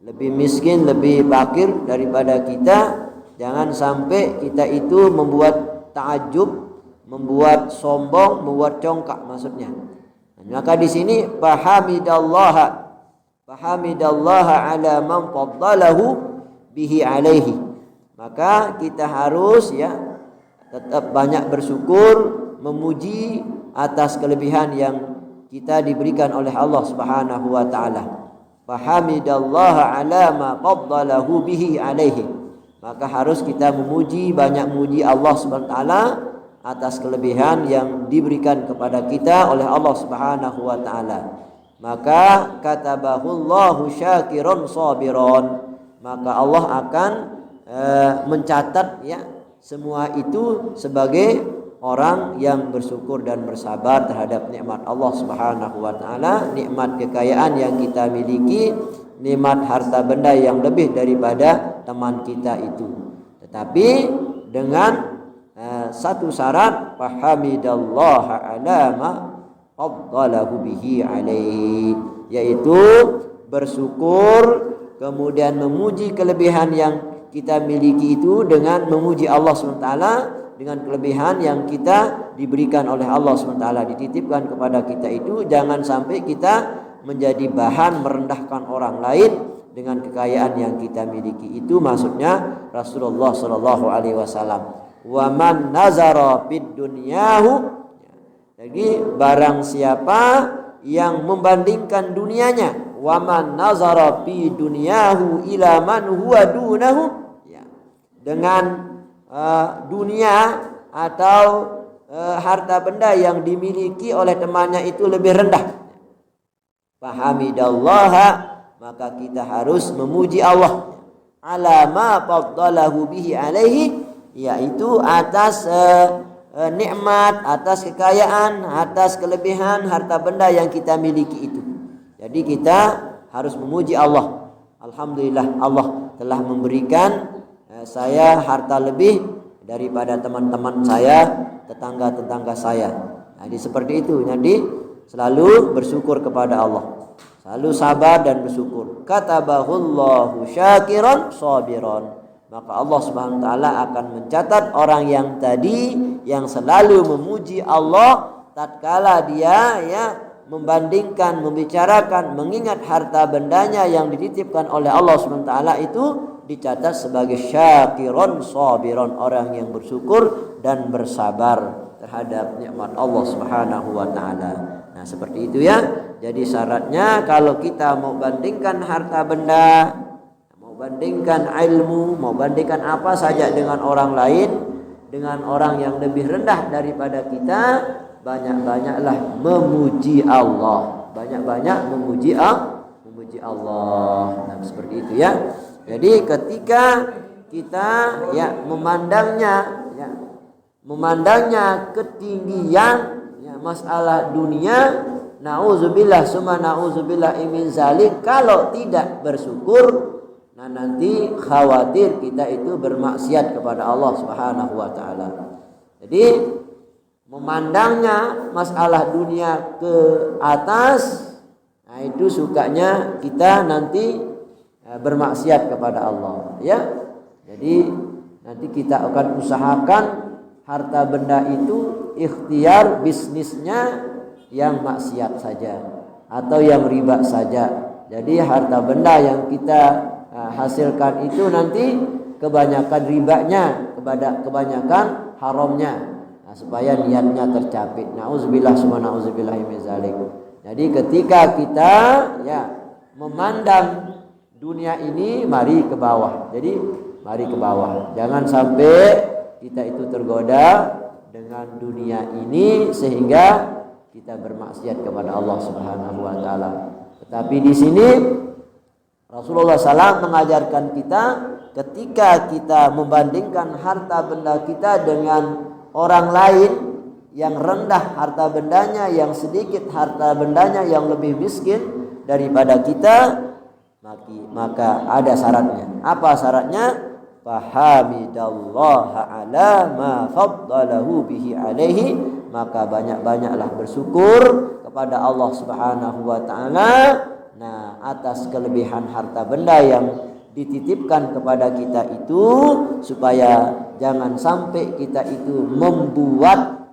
lebih miskin, lebih fakir daripada kita. Jangan sampai kita itu membuat ta'ajub, membuat sombong, membuat congkak maksudnya. Maka di sini fahamidallaha ala man faddalahu bihi alaihi. Maka kita harus tetap banyak bersyukur, memuji atas kelebihan yang kita diberikan oleh Allah Subhanahu wa taala. Fahamidallaha ala ma faddalahu bihi alaihi. Maka harus kita banyak memuji Allah Subhanahu wa taala atas kelebihan yang diberikan kepada kita oleh Allah Subhanahu wa taala. Maka katabahullahu syakiron sabiron. Maka Allah akan mencatat semua itu sebagai orang yang bersyukur dan bersabar terhadap nikmat Allah Subhanahu wa taala, nikmat kekayaan yang kita miliki, nikmat harta benda yang lebih daripada teman kita itu. Tetapi dengan satu syarat, fahamidallaha ala ma faddalahu bihi alaihi, yaitu bersyukur kemudian memuji kelebihan yang kita miliki itu dengan memuji Allah SWT dengan kelebihan yang kita diberikan oleh Allah SWT, dititipkan kepada kita itu. Jangan sampai kita menjadi bahan merendahkan orang lain dengan kekayaan yang kita miliki itu. Maksudnya Rasulullah SAW, wa man nazara fid dunyahu. Jadi barang siapa yang membandingkan dunianya, wa man nazara fi dunyahu ila man huwa dunahu, dengan dunia atau harta benda yang dimiliki oleh temannya itu lebih rendah. Fahamidallaha, maka kita harus memuji Allah ala ma faddalahu bihi alaihi, yaitu atas nikmat, atas kekayaan, atas kelebihan harta benda yang kita miliki itu. Jadi kita harus memuji Allah. Alhamdulillah, Allah telah memberikan saya harta lebih daripada teman-teman saya, tetangga-tetangga saya. Jadi seperti itu. Jadi selalu bersyukur kepada Allah, selalu sabar dan bersyukur. Katabahullahu syakiran sabiran. Maka Allah Subhanahu wa taala akan mencatat orang yang tadi yang selalu memuji Allah tatkala dia membandingkan, membicarakan, mengingat harta bendanya yang dititipkan oleh Allah Subhanahu wa taala itu, dicatat sebagai syakiron sabiron, orang yang bersyukur dan bersabar terhadap nikmat Allah Subhanahu wa taala. Nah, seperti itu ya. Jadi syaratnya kalau kita mau bandingkan harta benda, mau bandingkan ilmu, mau bandingkan apa saja dengan orang lain, dengan orang yang lebih rendah daripada kita, banyak-banyaklah memuji Allah. Banyak-banyak memuji Allah. Nah, seperti itu ya. Jadi ketika kita memandangnya ketinggian masalah dunia, nauzubillah summa nauzubillah min zalik, kalau tidak bersyukur, nah nanti khawatir kita itu bermaksiat kepada Allah Subhanahu wa taala. Jadi memandangnya masalah dunia ke atas, nah itu sukanya kita nanti bermaksiat kepada Allah ya. Jadi nanti kita akan usahakan harta benda itu ikhtiar bisnisnya yang maksiat saja atau yang riba saja. Jadi harta benda yang kita hasilkan itu nanti kebanyakan ribanya, kebanyakan haramnya, supaya niatnya tercapai. Nauzubillah summa nauzubillah min zalik. Jadi ketika kita memandang dunia ini, mari ke bawah. Jadi mari ke bawah. Jangan sampai kita itu tergoda dengan dunia ini sehingga kita bermaksiat kepada Allah Subhanahu wa taala. Tetapi di sini Rasulullah SAW mengajarkan kita, ketika kita membandingkan harta benda kita dengan orang lain yang rendah harta bendanya, yang sedikit harta bendanya, yang lebih miskin daripada kita, maka ada syaratnya. Apa syaratnya? Fahamidallaha ala ma faddalahu bihi alaihi. Maka banyak-banyaklah bersyukur kepada Allah Subhanahu wa taala atas kelebihan harta benda yang dititipkan kepada kita itu, supaya jangan sampai kita itu membuat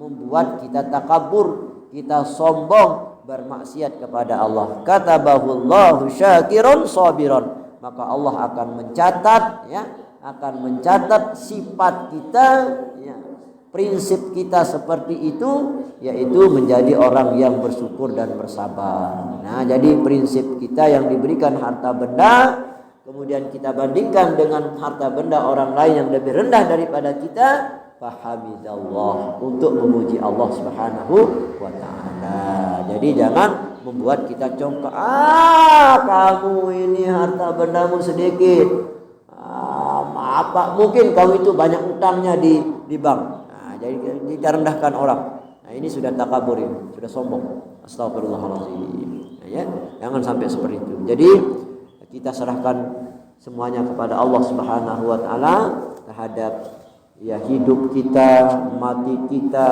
membuat kita takabur, kita sombong, bermaksiat kepada Allah. Katabahullahu syakirun sabiron. Maka Allah akan mencatat, ya, akan mencatat sifat kita, ya, prinsip kita seperti itu, yaitu menjadi orang yang bersyukur dan bersabar. Nah, jadi prinsip kita yang diberikan harta benda, kemudian kita bandingkan dengan harta benda orang lain yang lebih rendah daripada kita, fahamidallah, untuk memuji Allah Subhanahu wa taala. Jadi jangan membuat kita congkak, kamu ini harta bendamu sedikit, apa mungkin kamu itu banyak utangnya di bank. Jadi kita rendahkan orang. Nah, ini sudah takabur, ini sudah sombong. Astagfirullahaladzim. Nah, ya, jangan sampai seperti itu. Jadi kita serahkan semuanya kepada Allah Subhanahu wa taala terhadap, ya, hidup kita, mati kita,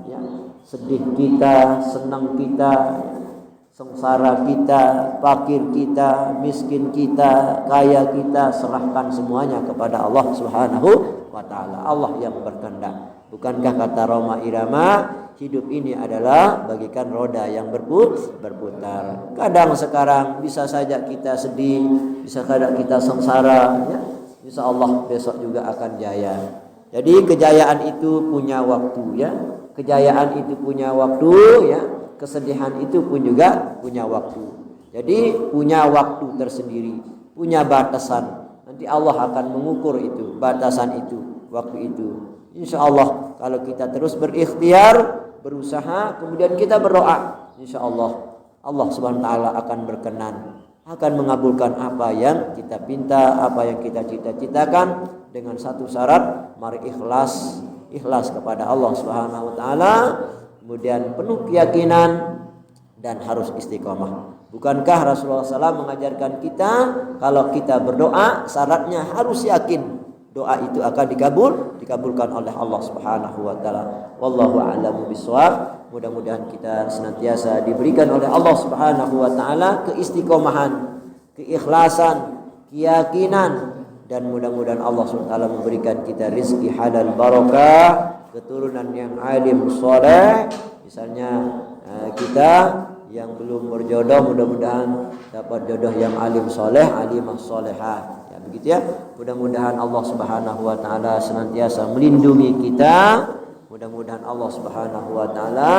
ya, sedih kita, senang kita, ya, sengsara kita, fakir kita, miskin kita, kaya kita, serahkan semuanya kepada Allah Subhanahu wa taala. Allah yang berkehendak. Bukankah kata Roma Irama, hidup ini adalah bagikan roda yang berputar. Kadang sekarang bisa saja kita sedih, bisa saja kita sengsara, ya. Insya Allah besok juga akan jaya. Jadi kejayaan itu punya waktu, ya. Kejayaan itu punya waktu, ya. Kesedihan itu pun juga punya waktu. Jadi punya waktu tersendiri, punya batasan. Nanti Allah akan mengukur itu, batasan itu, waktu itu. Insya Allah kalau kita terus berikhtiar, berusaha, kemudian kita berdoa, insya Allah Allah Subhanahu wa taala akan berkenan, akan mengabulkan apa yang kita pinta, apa yang kita cita-citakan, dengan satu syarat, mari ikhlas kepada Allah Subhanahu wa taala, kemudian penuh keyakinan dan harus istiqomah. Bukankah Rasulullah SAW mengajarkan kita kalau kita berdoa syaratnya harus yakin doa itu akan dikabulkan oleh Allah Subhanahu wa taala. Wallahu a'lamu bishawab. Mudah-mudahan kita senantiasa diberikan oleh Allah Subhanahu wa taala keistiqomahan, keikhlasan, keyakinan, dan mudah-mudahan Allah Subhanahu wa taala memberikan kita rezeki halal barokah, keturunan yang alim soleh. Misalnya kita yang belum berjodoh, mudah-mudahan dapat jodoh yang alim soleh, alimah solehah. Ya, begitu ya. Mudah-mudahan Allah Subhanahu wa taala senantiasa melindungi kita. Mudah-mudahan Allah Subhanahu wa taala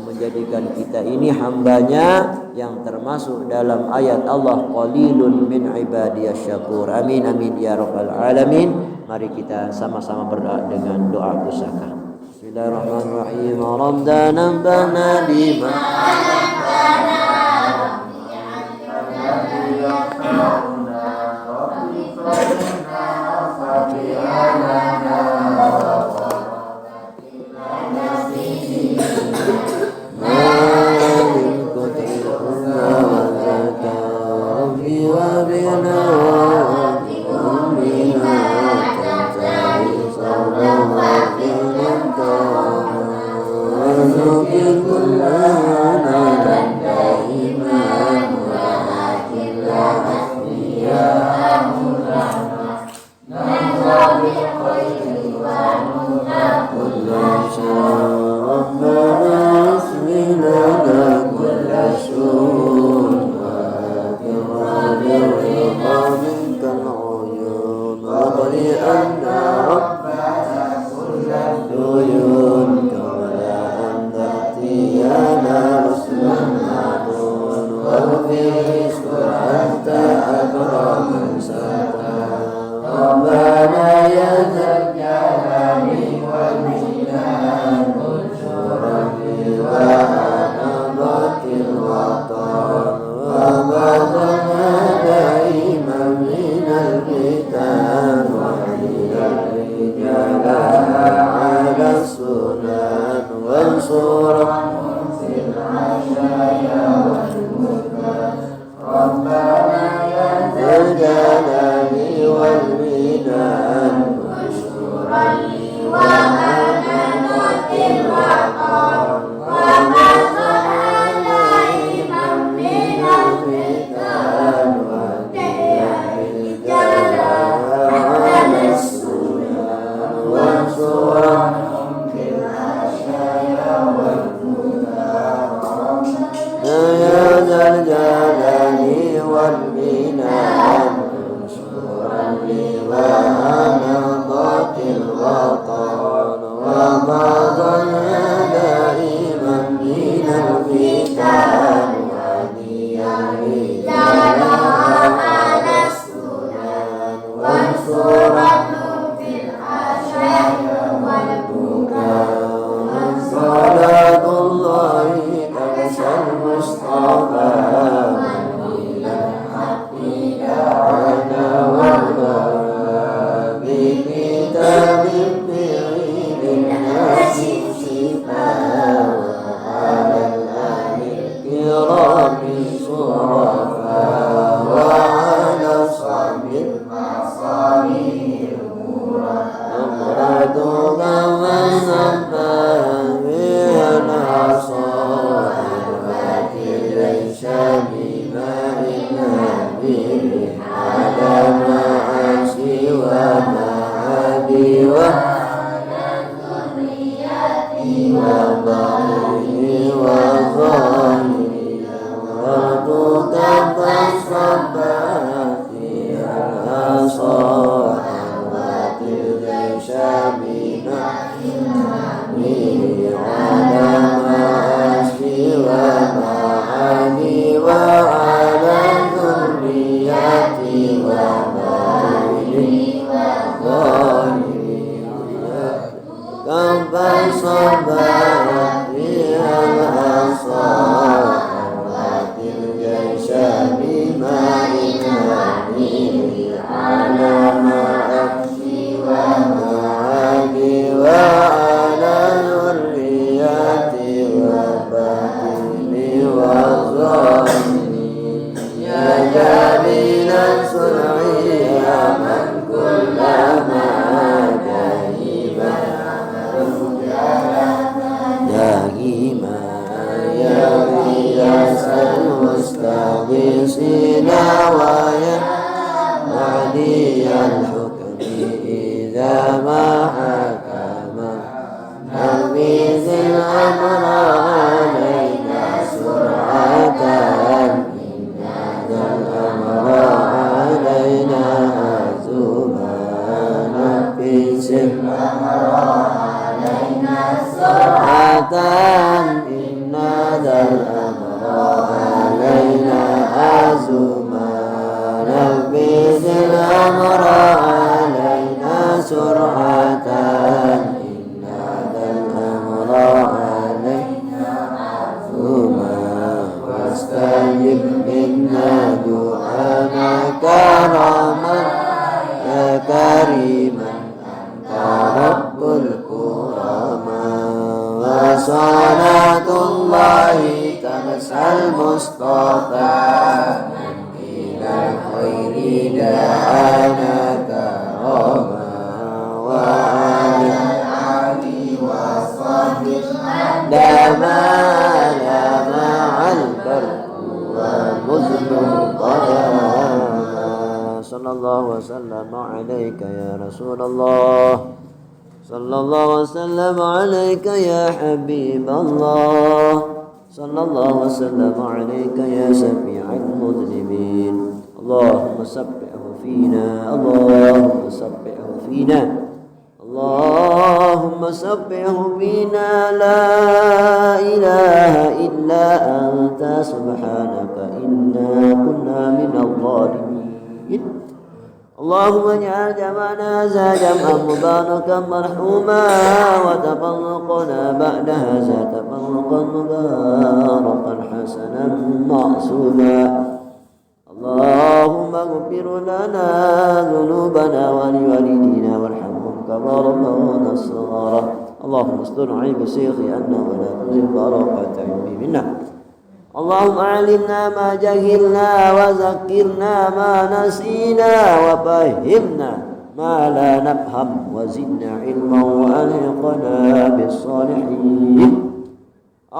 menjadikan kita ini hambanya yang termasuk dalam ayat Allah, qalilun min ibadiyasy syakur. Amin amin ya rabbal alamin. Mari kita sama-sama berdoa dengan doa pusaka. Bismillahirrahmanirrahim. Rabbana bana bima الجلال والمنان أمرتك فالصباح بها العصائر ليس بماء هديه على معاصي ومعادي وباطني وظاهري أمرتك فالصباح بها العصائر ليس بماء على معاصي ومعادي وعلى ذريتي وباطني وظاهري كم صبرت بها الأصابات الجيش بماء هديه على معاصي ومعادي وعلى ذريتي وباطني وظاهري يا جميل صنعي يا من كلما دائما يا غياث المستغيثين ويا معدي الحكم إذا ما حكم نفذ الأمر علينا سرعة إن هذا الأمر علينا عزوما نفذ الأمر علينا سرعة إن هذا الأمر علينا عزوما نفذ الأمر علينا سرعة إن هذا الأمر علينا عزوما واستجب منا دعانا كرما يا كريما أنت رب الكرماء وصلاة الله تمسى المصطفى من إلى الخير دعانا كرما وعلى الآل وصحبه دما مع البرق ومذن القيامة صلى الله وسلم عليك يا رسول الله صلى الله وسلم عليك يا حبيب الله صلى الله وسلم عليك يا شفيع المذنبين اللهم سبحه فينا اللهم سبحه فينا اللهم سبحه فينا لا إله إلا أنت سبحانك إنا كنا من الظالمين اللهم اجعل جمعنا هذا جمعا مباركا مرحوما وتفرقنا بعد هذا تفرقا مباركا حسنا معصوما اللهم اغفر لنا ذنوبنا ولوالدينا وارحمهم كما ربونا صغارا اللهم استر عيب شيخي عنا ولا تزل بركة علمي منا اللهم علمنا ما جهلنا وذكرنا ما نسينا وفهمنا ما لا نفهم وزدنا علما وألحقنا بالصالحين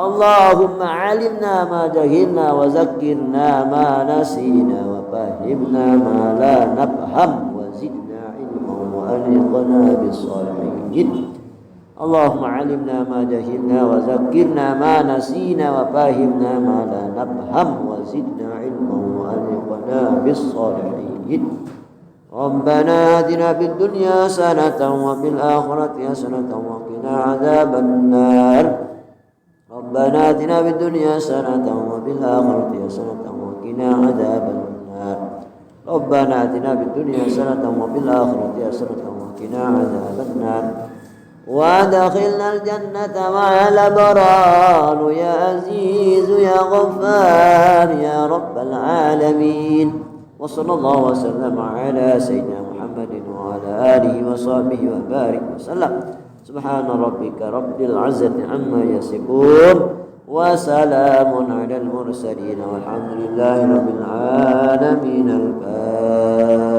اللهم علمنا ما جهلنا وذكرنا ما نسينا وفهمنا ما لا نفهم وزدنا علما وألحقنا بالصالحين اللهم علمنا ما جهلنا وذكرنا ما نسينا وفهمنا ما لا نفهم وزدنا علما وألحقنا بالصالحين ربنا آتنا في الدنيا حسنة وفي الآخرة حسنة وقنا عذاب النار ربنا آتنا في الدنيا حسنة وفي الآخرة حسنة وقنا عذاب النار ربنا آتنا في الدنيا حسنة وفي الآخرة حسنة وقنا عذاب النار وادخلنا الجنة مع الأبرار يا عزيز يا غفار يا رب العالمين وصلى الله وسلم على سيدنا محمد وعلى آله وصحبه وبارك وسلم سبحان ربك رب العزة عما يصفون وسلام على المرسلين والحمد لله رب العالمين الفاتحة